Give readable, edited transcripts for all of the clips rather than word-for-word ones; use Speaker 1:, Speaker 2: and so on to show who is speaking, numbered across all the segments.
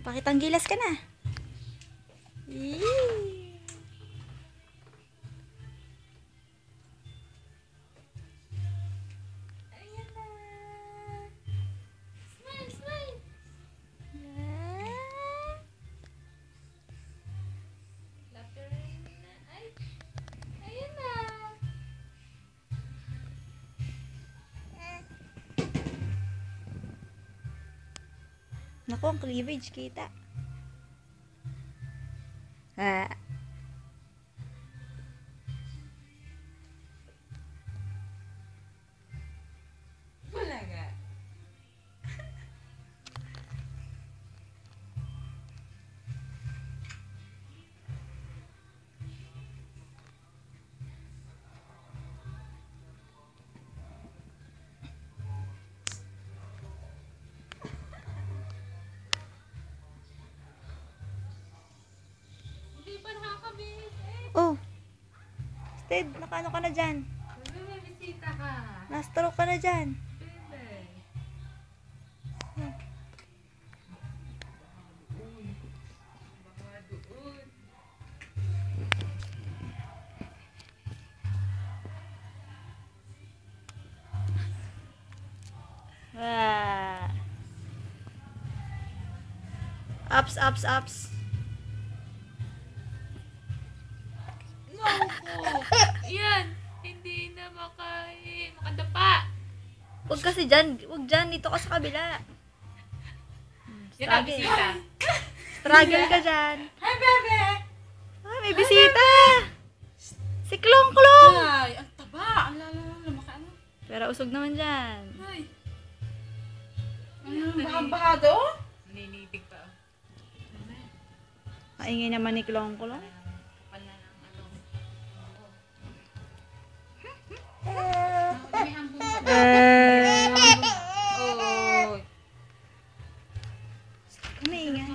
Speaker 1: Pakitang gilas ka na. Yee. Ayan na. Smile, smile. Ay, ayan na. Naku, ang cleavage kita. Ah.
Speaker 2: Wala nga. Hindi pa nakakabit eh.
Speaker 1: Oh. Stead, nakaano ka na dyan?
Speaker 2: Bebe, may bisita ka.
Speaker 1: Na-stroke ka na dyan.
Speaker 2: Bebe. Baka doon.
Speaker 1: Ah. Ups, ups, ups.
Speaker 2: Naku. Yan. Hindi na makadapa.
Speaker 1: Huwag kasi dyan. Huwag dyan. Dito ka sa kabila.
Speaker 2: Yan ang bisita.
Speaker 1: Struggle ka dyan.
Speaker 2: Hi, bebe.
Speaker 1: Ah, may bisita. Si Klong Klong.
Speaker 2: Ay, ang taba. Ang lumaki ano.
Speaker 1: Pero usog naman dyan.
Speaker 2: Ay. Ano, bahag-bahado? Ninitig pa.
Speaker 1: Maingay naman ni Klong Klong.
Speaker 2: Kapal na ng ano. May hambong pa. Oh.
Speaker 1: Maingay.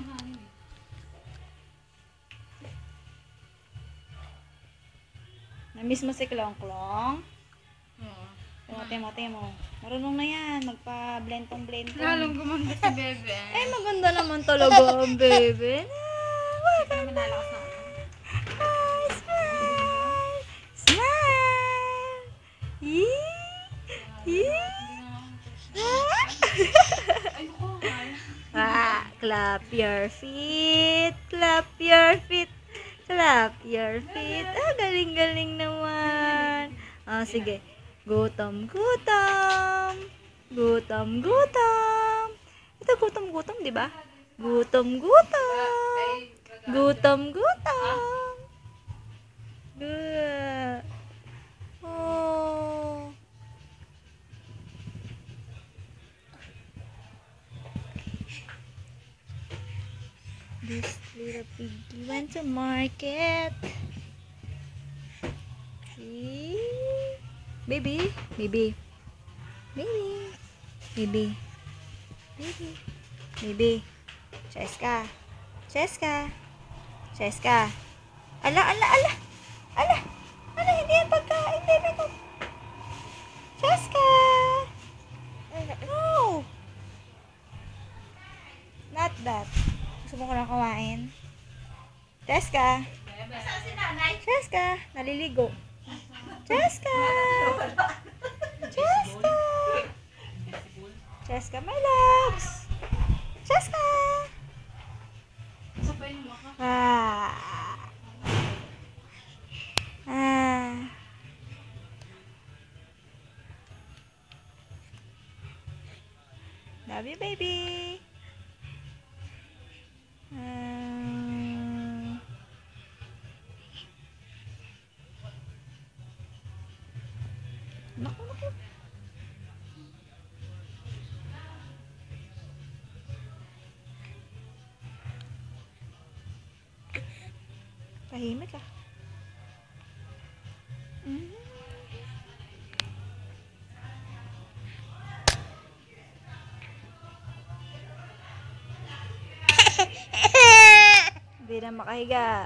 Speaker 1: Namiss mo si Klong Klong?
Speaker 2: Oo.
Speaker 1: Timo. Marunong na yan. Magpa-blend tong.
Speaker 2: Lalong gumanda si bebe.
Speaker 1: Ay, maganda naman talaga ang bebe.
Speaker 2: Hindi pa naman nalakas na ako.
Speaker 1: Ay, smile! Smile! Yee!
Speaker 2: Ay, ko.
Speaker 1: Ah, clap your feet. Clap your feet. Clap your feet. Ah, galing-galing naman. Ah, sige. Gutom. Ito gutom, di ba? Gutom. Good. Oh. This little piggy went to market. See? Baby. Cheska. Ala. Hindi yan pagkain, baby ko. Cheska. No. Not that. Gusto mo ko lang kawain? Cheska. Naliligo. Cheska, my loves. Cheska.
Speaker 2: Sabay mo ka.
Speaker 1: Love you, baby. Naku. Tahimik ah. Hindi na makahiga.